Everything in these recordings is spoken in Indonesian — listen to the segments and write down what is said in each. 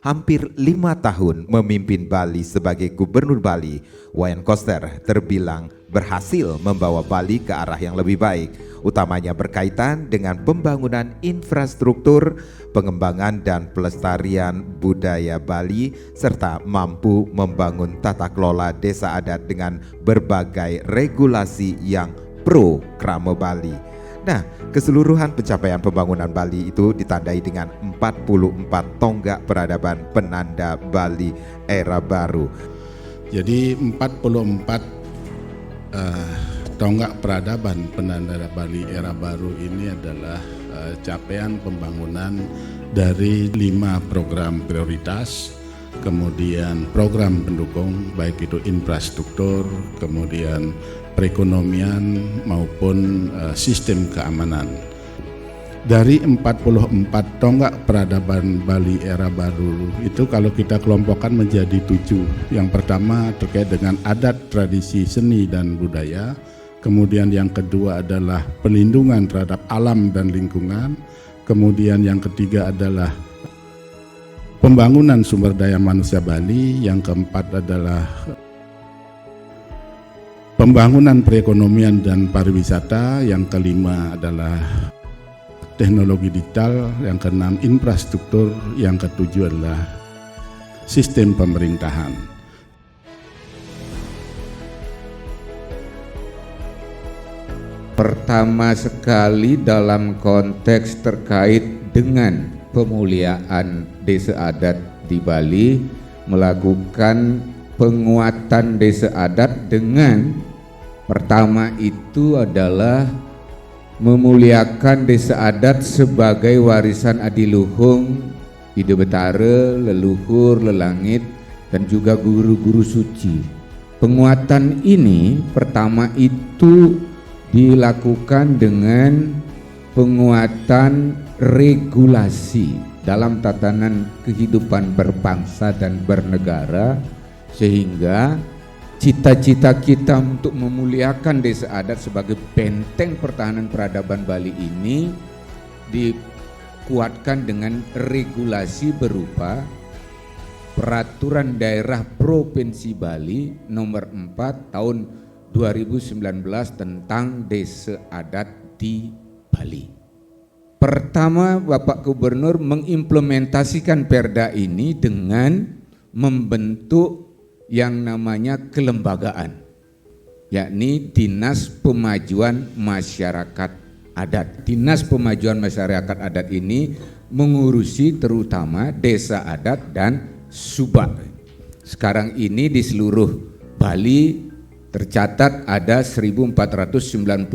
hampir 5 tahun memimpin Bali sebagai Gubernur Bali, Wayan Koster terbilang berhasil membawa Bali ke arah yang lebih baik, utamanya berkaitan dengan pembangunan infrastruktur, pengembangan dan pelestarian budaya Bali, serta mampu membangun tata kelola desa adat dengan berbagai regulasi yang pro Krama Bali. Nah, keseluruhan pencapaian pembangunan Bali itu ditandai dengan 44 tonggak peradaban penanda Bali era baru. Jadi 44 tonggak peradaban penanda Bali era baru ini adalah capaian pembangunan dari 5 program prioritas, kemudian program pendukung baik itu infrastruktur, kemudian perekonomian maupun sistem keamanan. Dari 44 tonggak peradaban Bali era baru itu kalau kita kelompokkan menjadi 7. Yang pertama terkait dengan adat, tradisi, seni dan budaya. Kemudian yang kedua adalah perlindungan terhadap alam dan lingkungan. Kemudian yang ketiga adalah pembangunan sumber daya manusia Bali. Yang keempat adalah pembangunan perekonomian dan pariwisata. Yang kelima adalah teknologi digital. Yang keenam infrastruktur. Yang ketujuh adalah sistem pemerintahan. Pertama sekali dalam konteks terkait dengan pemuliaan desa adat di Bali, melakukan penguatan desa adat dengan pertama itu adalah memuliakan desa adat sebagai warisan adiluhung, ide betara, leluhur, lelangit, dan juga guru-guru suci. Penguatan ini pertama itu dilakukan dengan penguatan regulasi dalam tatanan kehidupan berbangsa dan bernegara, sehingga cita-cita kita untuk memuliakan desa adat sebagai benteng pertahanan peradaban Bali ini dikuatkan dengan regulasi berupa Peraturan Daerah Provinsi Bali nomor 4 tahun 2019 tentang desa adat di Bali. Pertama, Bapak Gubernur mengimplementasikan perda ini dengan membentuk yang namanya kelembagaan, yakni Dinas Pemajuan Masyarakat Adat. Dinas Pemajuan Masyarakat Adat ini mengurusi terutama desa adat dan subak. Sekarang ini di seluruh Bali tercatat ada 1493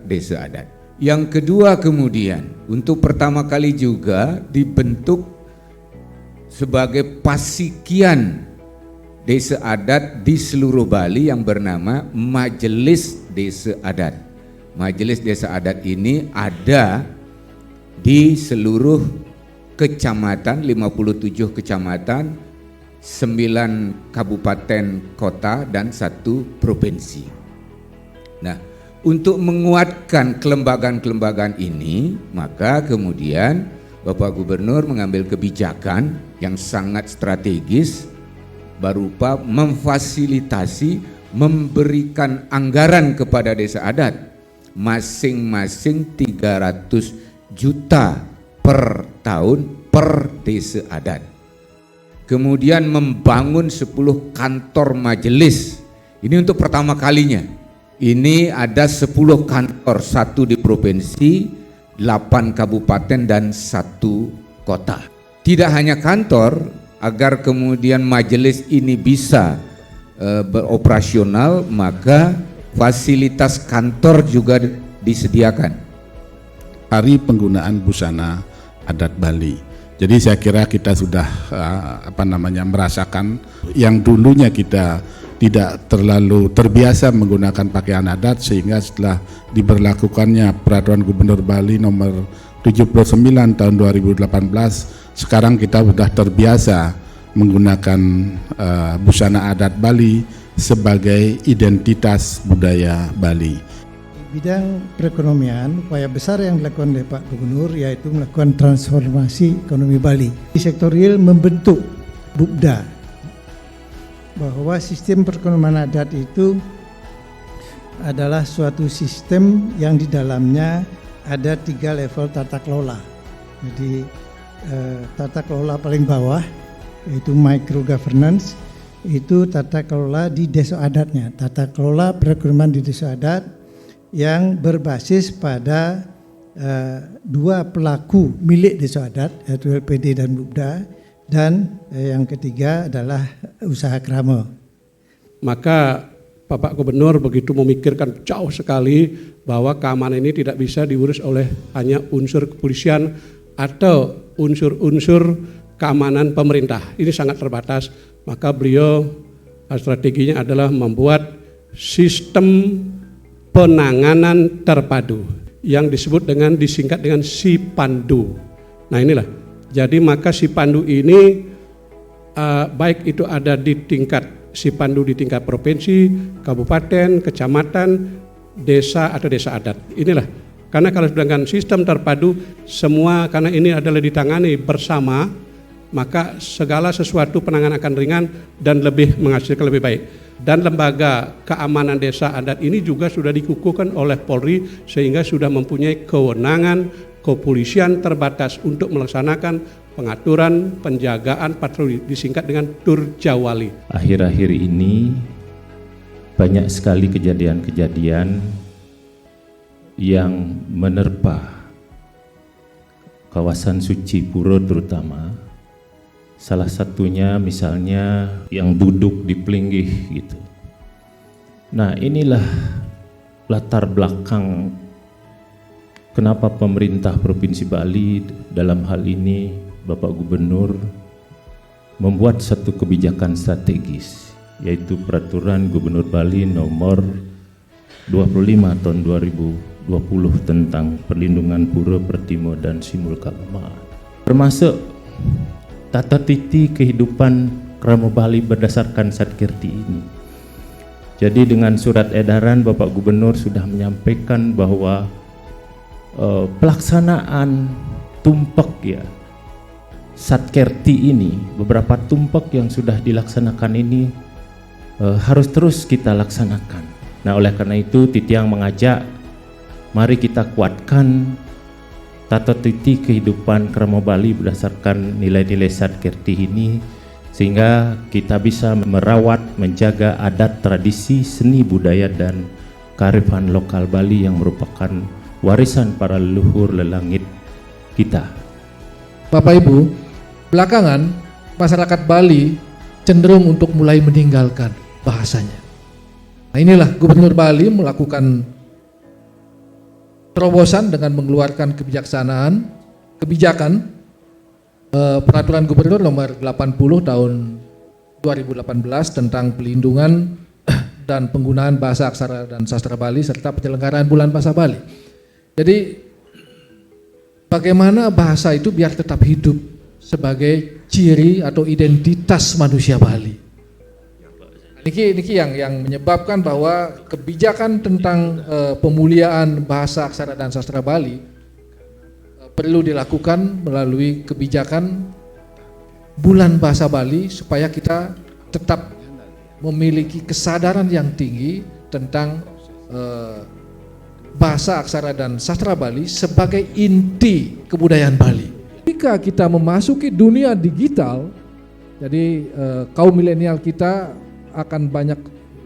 desa adat. Yang kedua kemudian, untuk pertama kali juga dibentuk sebagai pasikian desa adat di seluruh Bali yang bernama Majelis Desa Adat. Majelis Desa Adat ini ada di seluruh kecamatan, 57 kecamatan, 9 kabupaten kota dan 1 provinsi. Nah, untuk menguatkan kelembagaan-kelembagaan ini, maka kemudian Bapak Gubernur mengambil kebijakan yang sangat strategis berupa memfasilitasi, memberikan anggaran kepada desa adat masing-masing 300 juta per tahun per desa adat. Kemudian membangun 10 kantor majelis. Ini untuk pertama kalinya. Ini ada 10 kantor, 1 di provinsi, 8 kabupaten dan 1 kota. Tidak hanya kantor, agar kemudian majelis ini bisa beroperasional, maka fasilitas kantor juga disediakan. Hari penggunaan busana adat Bali. Jadi saya kira kita sudah merasakan yang dulunya kita tidak terlalu terbiasa menggunakan pakaian adat, sehingga setelah diberlakukannya Peraturan Gubernur Bali nomor 79 tahun 2018, sekarang kita sudah terbiasa menggunakan busana adat Bali sebagai identitas budaya Bali. bidang perekonomian, upaya besar yang dilakukan oleh Pak Gubernur yaitu melakukan transformasi ekonomi Bali. Di sektor real membentuk BUPDA, bahwa sistem perekonomian adat itu adalah suatu sistem yang di dalamnya ada 3 level tata kelola. Jadi tata kelola paling bawah yaitu micro governance, itu tata kelola di desa adatnya, tata kelola perekonomian di desa adat yang berbasis pada 2 pelaku milik desa adat yaitu LPD dan BUPDA, dan yang ketiga adalah usaha krama. Maka Bapak Gubernur begitu memikirkan jauh sekali bahwa keamanan ini tidak bisa diurus oleh hanya unsur kepolisian atau unsur-unsur keamanan pemerintah. Ini sangat terbatas. Maka beliau strateginya adalah membuat sistem penanganan terpadu yang disingkat dengan SIPANDU. Nah inilah, jadi maka SIPANDU ini baik itu ada di tingkat SIPANDU di tingkat provinsi, kabupaten, kecamatan, desa atau desa adat. Inilah, karena kalau dengan sistem terpadu semua, karena ini adalah ditangani bersama, maka segala sesuatu penanganan akan ringan dan lebih menghasilkan lebih baik. Dan lembaga keamanan desa adat ini juga sudah dikukuhkan oleh Polri sehingga sudah mempunyai kewenangan kepolisian terbatas untuk melaksanakan pengaturan, penjagaan, patroli, disingkat dengan Turjawali. Akhir-akhir ini banyak sekali kejadian-kejadian yang menerpa kawasan suci Pura terutama. Salah satunya misalnya yang duduk di Plinggih gitu. Nah inilah latar belakang kenapa pemerintah Provinsi Bali dalam hal ini Bapak Gubernur membuat satu kebijakan strategis, yaitu Peraturan Gubernur Bali nomor 25 tahun 2020 tentang perlindungan pura, pertimo dan simbol keagamaan. Termasuk tata titi kehidupan Krama Bali berdasarkan Satkirti ini. Jadi dengan surat edaran Bapak Gubernur sudah menyampaikan bahwa pelaksanaan tumpek ya Satkirti ini, beberapa tumpek yang sudah dilaksanakan ini harus terus kita laksanakan. Nah oleh karena itu Titiang mengajak mari kita kuatkan tata titi kehidupan Krama Bali berdasarkan nilai-nilai Satkirti ini sehingga kita bisa merawat, menjaga adat, tradisi, seni, budaya dan kearifan lokal Bali yang merupakan warisan para leluhur lelangit kita. Bapak Ibu, belakangan masyarakat Bali cenderung untuk mulai meninggalkan bahasanya. Nah inilah Gubernur Bali melakukan terobosan dengan mengeluarkan kebijakan Peraturan Gubernur nomor 80 tahun 2018 tentang pelindungan dan penggunaan bahasa aksara dan sastra Bali serta penyelenggaraan Bulan Bahasa Bali. Jadi bagaimana bahasa itu biar tetap hidup sebagai ciri atau identitas manusia Bali. Niki yang menyebabkan bahwa kebijakan tentang pemuliaan bahasa aksara dan sastra Bali perlu dilakukan melalui kebijakan Bulan Bahasa Bali supaya kita tetap memiliki kesadaran yang tinggi tentang bahasa aksara dan sastra Bali sebagai inti kebudayaan Bali. Ketika kita memasuki dunia digital, jadi kaum milenial kita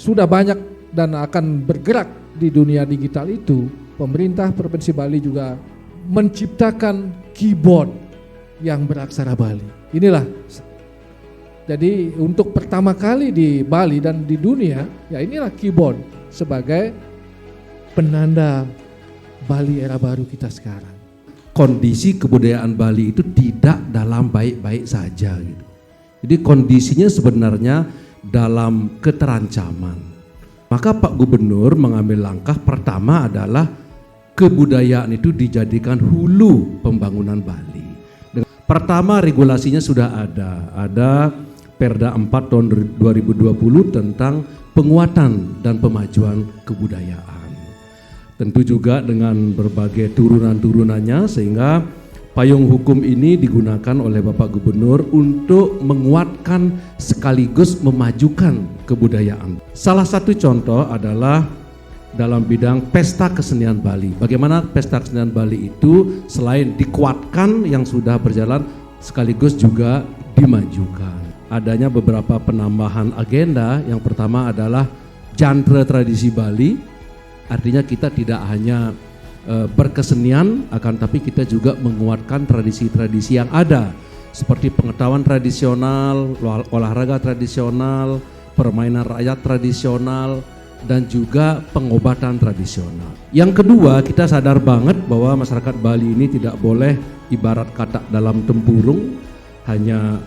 sudah banyak dan akan bergerak di dunia digital itu. Pemerintah Provinsi Bali juga menciptakan keyboard yang beraksara Bali. Inilah, jadi untuk pertama kali di Bali dan di dunia, ya inilah keyboard sebagai penanda Bali era baru kita sekarang. Kondisi kebudayaan Bali itu tidak dalam baik-baik saja gitu. Jadi kondisinya sebenarnya dalam keterancaman. Maka Pak Gubernur mengambil langkah pertama adalah kebudayaan itu dijadikan hulu pembangunan Bali. Pertama regulasinya sudah ada Perda 4 tahun 2020 tentang penguatan dan pemajuan kebudayaan. tentu juga dengan berbagai turunan-turunannya, sehingga payung hukum ini digunakan oleh Bapak Gubernur untuk menguatkan sekaligus memajukan kebudayaan. Salah satu contoh adalah dalam bidang pesta kesenian Bali. Bagaimana pesta kesenian Bali itu selain dikuatkan yang sudah berjalan, sekaligus juga dimajukan. Adanya beberapa penambahan agenda. Yang pertama adalah genre tradisi Bali. Artinya kita tidak hanya berkesenian, akan tapi kita juga menguatkan tradisi-tradisi yang ada, seperti pengetahuan tradisional, olahraga tradisional, permainan rakyat tradisional, dan juga pengobatan tradisional. Yang kedua, kita sadar banget bahwa masyarakat Bali ini tidak boleh ibarat katak dalam tempurung, hanya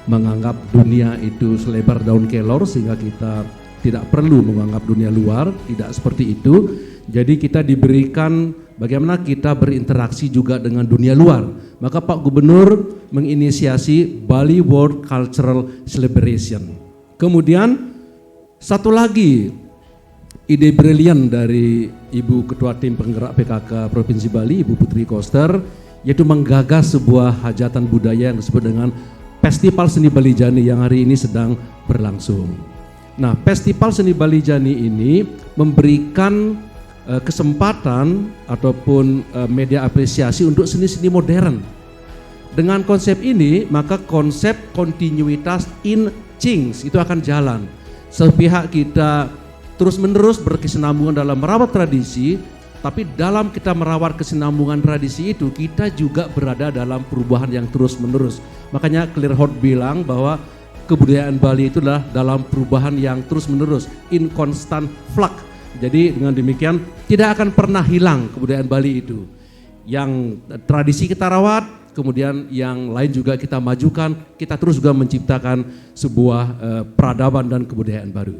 menganggap dunia itu selebar daun kelor sehingga kita tidak perlu menganggap dunia luar, tidak seperti itu. Jadi kita diberikan bagaimana kita berinteraksi juga dengan dunia luar. Maka Pak Gubernur menginisiasi Bali World Cultural Celebration. Kemudian satu lagi ide brilian dari Ibu Ketua Tim Penggerak PKK Provinsi Bali, Ibu Putri Koster, yaitu menggagas sebuah hajatan budaya yang disebut dengan Festival Seni Bali Jani yang hari ini sedang berlangsung. Nah, Festival Seni Bali Jani ini memberikan kesempatan ataupun media apresiasi untuk seni-seni modern. Dengan konsep ini, maka konsep kontinuitas in Chings itu akan jalan. Sepihak kita terus-menerus berkesinambungan dalam merawat tradisi, tapi dalam kita merawat kesinambungan tradisi itu, kita juga berada dalam perubahan yang terus-menerus. Makanya Claire Hort bilang bahwa kebudayaan Bali itu adalah dalam perubahan yang terus-menerus, in constant flux. Jadi dengan demikian tidak akan pernah hilang kebudayaan Bali itu. Yang tradisi kita rawat, kemudian yang lain juga kita majukan, kita terus juga menciptakan sebuah peradaban dan kebudayaan baru.